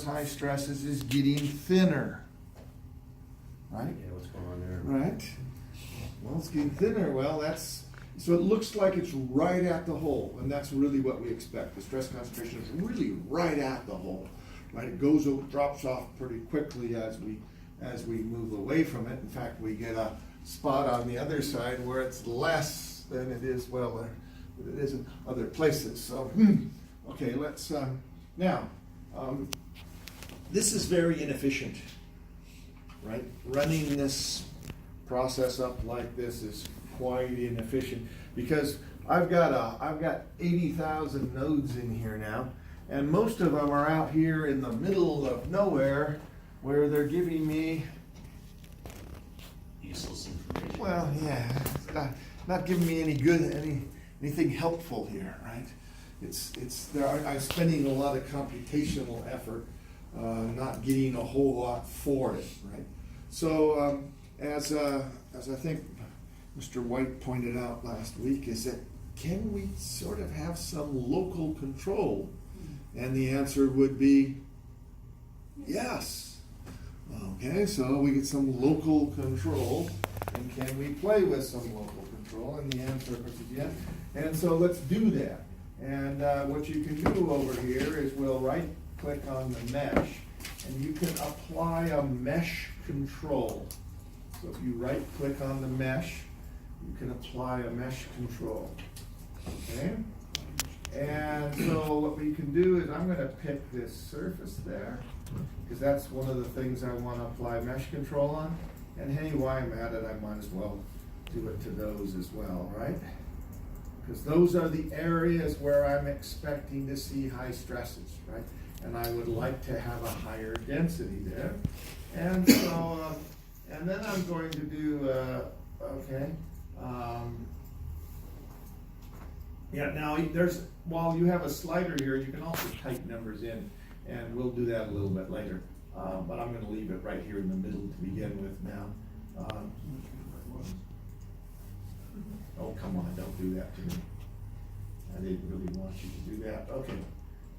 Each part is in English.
high stresses is getting thinner, right? Yeah, what's going on there? Right. Well, it's getting thinner. Well, so it looks like it's right at the hole, and that's really what we expect. The stress concentration is really right at the hole, right? It drops off pretty quickly as we move away from it. In fact, we get a spot on the other side where it's less than it is, it is in other places. So, okay, let's now. This is very inefficient, right? Running this process up like this is quite inefficient because I've got 80,000 nodes in here now, and most of them are out here in the middle of nowhere where they're giving me Useless information. well, yeah, it's not giving me anything helpful here, right? I'm spending a lot of computational effort, not getting a whole lot for it, right? So as I think Mr. White pointed out last week, is that can we sort of have some local control? And the answer would be yes. Okay, so we get some local control, and can we play with some local control? And the answer is yes. And so let's do that. And what you can do over here is we'll right-click on the mesh, and you can apply a mesh control. So if you right-click on the mesh, you can apply a mesh control. Okay? And so what we can do is I'm going to pick this surface there, because that's one of the things I want to apply mesh control on. And hey, while I'm at it, I might as well do it to those as well, right? Because those are the areas where I'm expecting to see high stresses, right? And I would like to have a higher density there. And so, and then I'm going to do, yeah, now while you have a slider here, you can also type numbers in, and we'll do that a little bit later. But I'm going to leave it right here in the middle to begin with now. Oh, come on, don't do that to me. I didn't really want you to do that. Okay,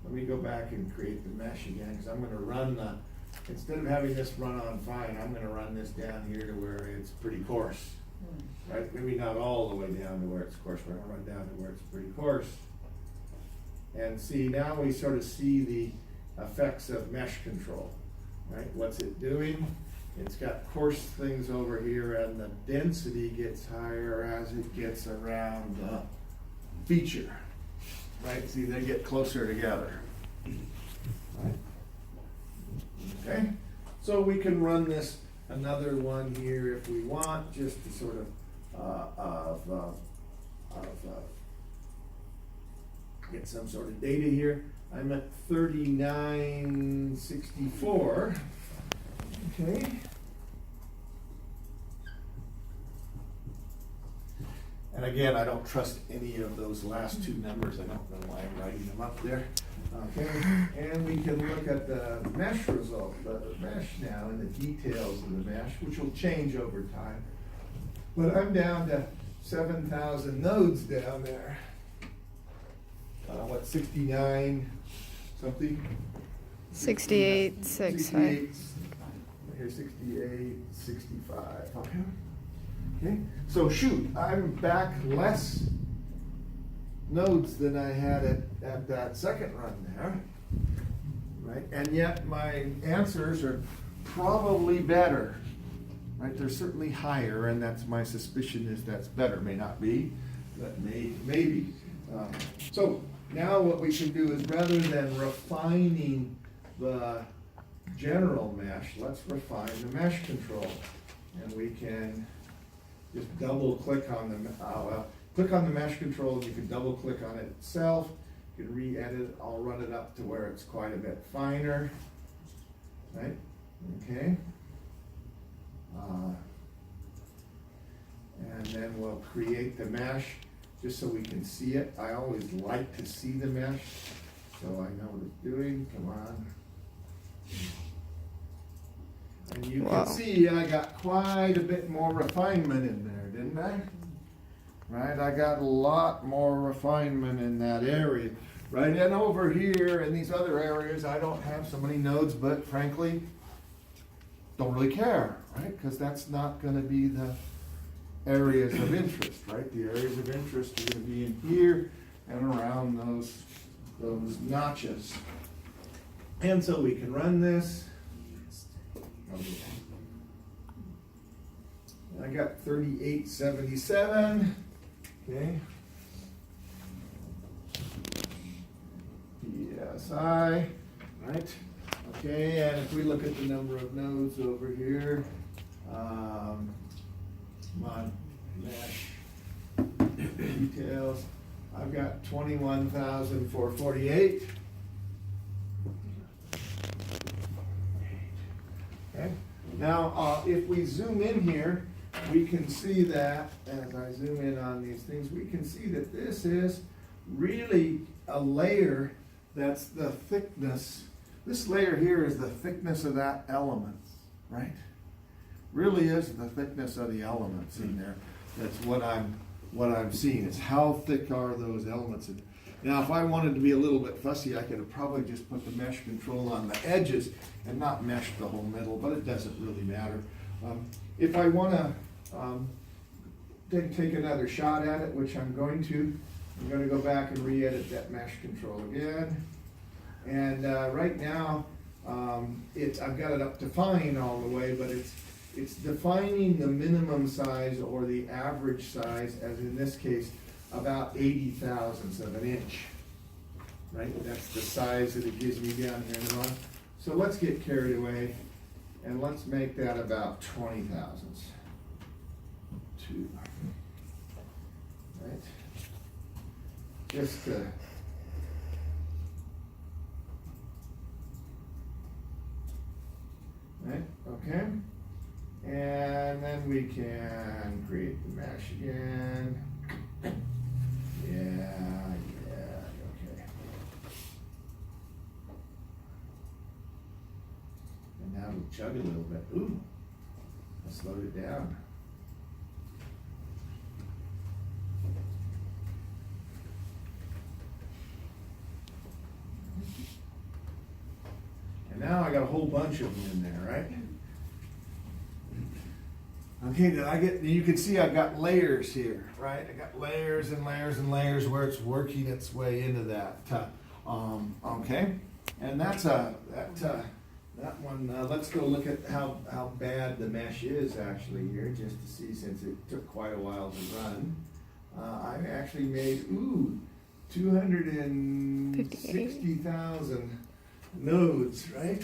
let me go back and create the mesh again, because I'm going to run instead of having this run on fine, I'm going to run this down here to where it's pretty coarse. Right? Maybe not all the way down to where it's coarse, but I'll run down to where it's pretty coarse. And see, now we sort of see the effects of mesh control. Right? What's it doing? It's got coarse things over here, and the density gets higher as it gets around the feature. Right? See, they get closer together. Right? Okay? So we can run this another one here if we want, just to sort of get some sort of data here. I'm at 3964. Okay. And again, I don't trust any of those last two numbers. I don't know why I'm writing them up there. Okay, and we can look at the mesh result, the mesh now, and the details of the mesh, which will change over time. But I'm down to 7,000 nodes down there. 69 something? 68, 65. Here, 68, 65. Okay. Okay. So shoot, I'm back less nodes than I had at that second run there, right? And yet my answers are probably better, right? They're certainly higher, and that's my suspicion is that's better. May not be, but maybe. So now what we can do is, rather than refining the general mesh, let's refine the mesh control, and we can just double click on the click on the mesh control, and you can double click on it itself. You can re-edit. I'll run it up to where it's quite a bit finer, right? Okay. And then we'll create the mesh just so we can see it. I always like to see the mesh so I know what it's doing. Come on. And you can see I got quite a bit more refinement in there, didn't I? Right, I got a lot more refinement in that area. right? And over here in these other areas, I don't have so many nodes, but frankly, don't really care, right? Because that's not gonna be the areas of interest, right? The areas of interest are gonna be in here and around those notches. And so we can run this. I got 3877, okay. PSI, right? Okay, and if we look at the number of nodes over here, my mesh details, I've got 21,448. Okay. Now, if we zoom in here, we can see that, as I zoom in on these things, we can see that this is really a layer that's the thickness. This layer here is the thickness of that element, right? Really is the thickness of the elements in there. That's what I'm seeing. It's how thick are those elements. Now, if I wanted to be a little bit fussy, I could have probably just put the mesh control on the edges and not mesh the whole middle, but it doesn't really matter. If I want to take another shot at it, which I'm going to go back and re-edit that mesh control again. And right now, I've got it up to fine all the way, but it's defining the minimum size or the average size, as in this case, about 80 thousandths of an inch, right? That's the size that it gives me down here in the run. So let's get carried away, and let's make that about 20 thousandths. 2, right? Just right, okay. And then we can create the mesh again. Yeah, okay. And now we chug a little bit. Ooh, I slowed it down. And now I got a whole bunch of them in there, right? Okay, you can see I've got layers here, right? I got layers and layers and layers where it's working its way into that. Okay, and that one. Let's go look at how bad the mesh is actually here, just to see, since it took quite a while to run. I actually made 260,000 nodes, right?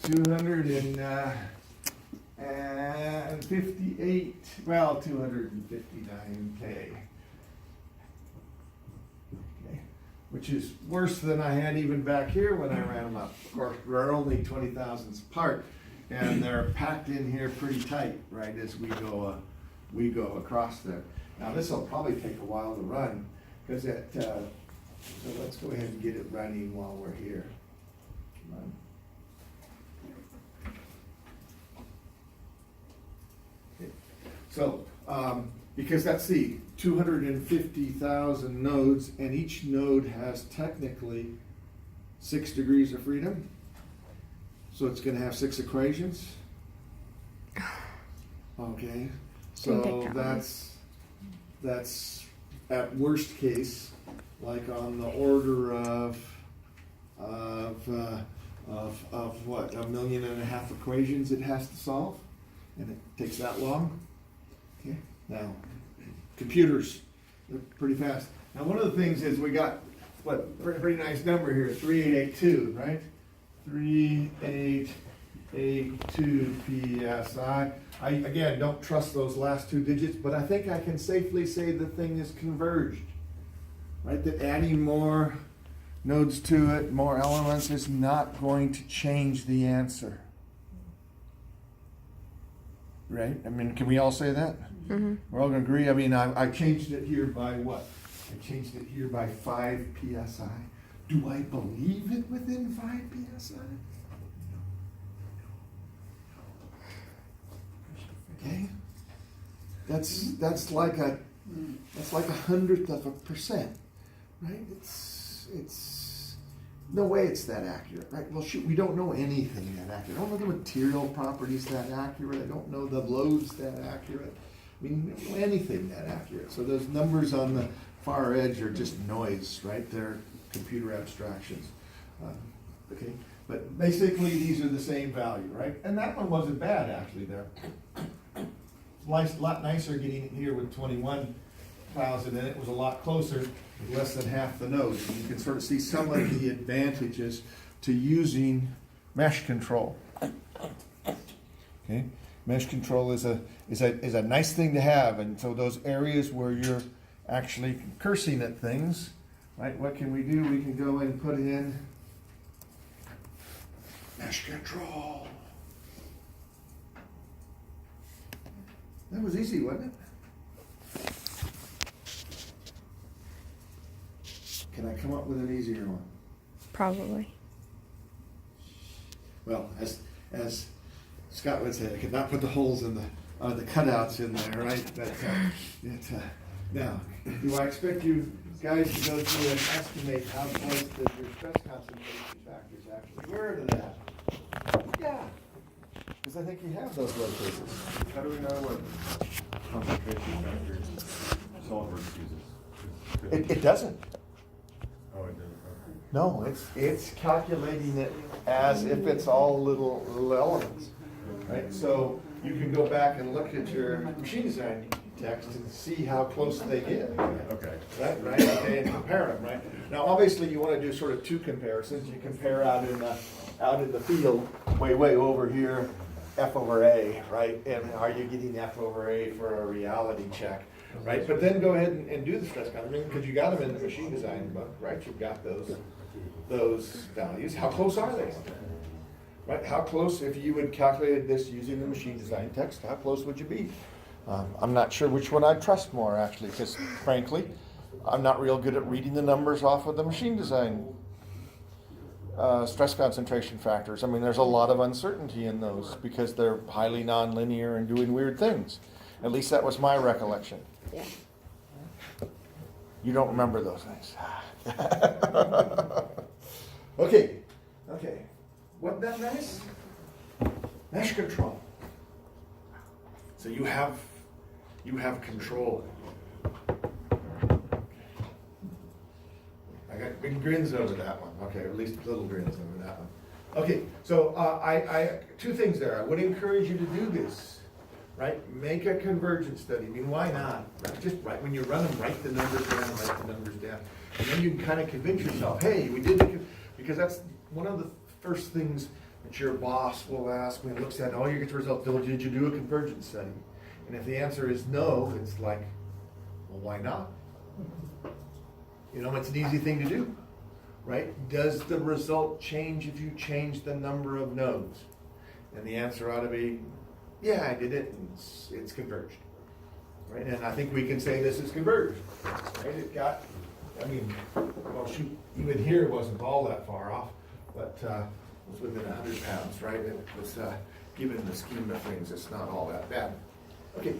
258, well, 259K. Okay, which is worse than I had even back here when I ran them up. Of course, we're only 20 thousandths apart, and they're packed in here pretty tight, right, as we go across there. Now, this will probably take a while to run, because so let's go ahead and get it running while we're here. Come on. Okay. So, because that's the 250,000 nodes, and each node has technically 6 degrees of freedom. So it's going to have 6 equations. Okay, so that's at worst case, like on the order of what, 1.5 million equations it has to solve, and it takes that long. Okay, now computers, they're pretty fast. Now one of the things is we got what, pretty nice number here, 3882, right? 3882 PSI. I, again, don't trust those last 2 digits, but I think I can safely say the thing is converged, right? That adding more nodes to it, more elements, is not going to change the answer, right? I mean, can we all say that? Mm-hmm. We're all going to agree. I mean, I changed it here by what? I changed it here by 5 PSI. Do I believe it within 5 PSI? Okay, that's like a 100th of a percent, right? No way it's that accurate, right? Well, shoot, we don't know anything that accurate. I don't know the material properties that accurate. I don't know the loads that accurate. I mean, we don't know anything that accurate. So those numbers on the far edge are just noise, right? They're computer abstractions. Okay, but basically these are the same value, right? And that one wasn't bad actually there. It's a lot nicer getting it here with 21,000 in it. It was a lot closer with less than half the nodes. And you can sort of see some of the advantages to using mesh control. Okay, mesh control is a nice thing to have, and so those areas where you're actually cursing at things, right? What can we do? We can go and put in mesh control. That was easy, wasn't it? Can I come up with an easier one? Probably. Well, as Scott would say, I could not put the holes in the cutouts in there, right? But now, do I expect you guys to go through and estimate how close does your stress concentration factors actually were to that? Yeah, because I think you have those locators. How do we know what concentration factors SolidWorks uses? It doesn't. Oh, it doesn't. Okay. No, it's calculating it as if it's all little elements, right? So you can go back and look at your machine design text and see how close they get. Okay. Right, okay, and compare them, right? Now, obviously, you want to do sort of two comparisons. You compare out in the field, way over here, F over A, right? And are you getting F over A for a reality check, right? But then go ahead and do the stress concentration, because you got them in the machine design book, right? You've got those values. How close are they? Right? How close, if you had calculated this using the machine design text, how close would you be? I'm not sure which one I'd trust more, actually, because frankly, I'm not real good at reading the numbers off of the machine design stress concentration factors. I mean, there's a lot of uncertainty in those because they're highly nonlinear and doing weird things. At least that was my recollection. Yeah. You don't remember those things. Okay. Wasn't that nice? Mesh control. So you have control. I got big grins over that one. Okay, or at least little grins over that one. Okay, so I two things there. I would encourage you to do this, right? Make a convergence study. I mean, why not? Right? Just right when you run them, write the numbers down, and then you can kind of convince yourself, hey, we did it, because that's one of the first things that your boss will ask when he looks at all your results. Did you do a convergence study? And if the answer is no, it's like, well, why not? You know, it's an easy thing to do, right? Does the result change if you change the number of nodes? And the answer ought to be, yeah, I did it, and it's converged, right? And I think we can say this is converged, right? It got, I mean, well, shoot, even here it wasn't all that far off, but it was within 100 pounds, right? And it was, given the scheme of things, it's not all that bad. Okay.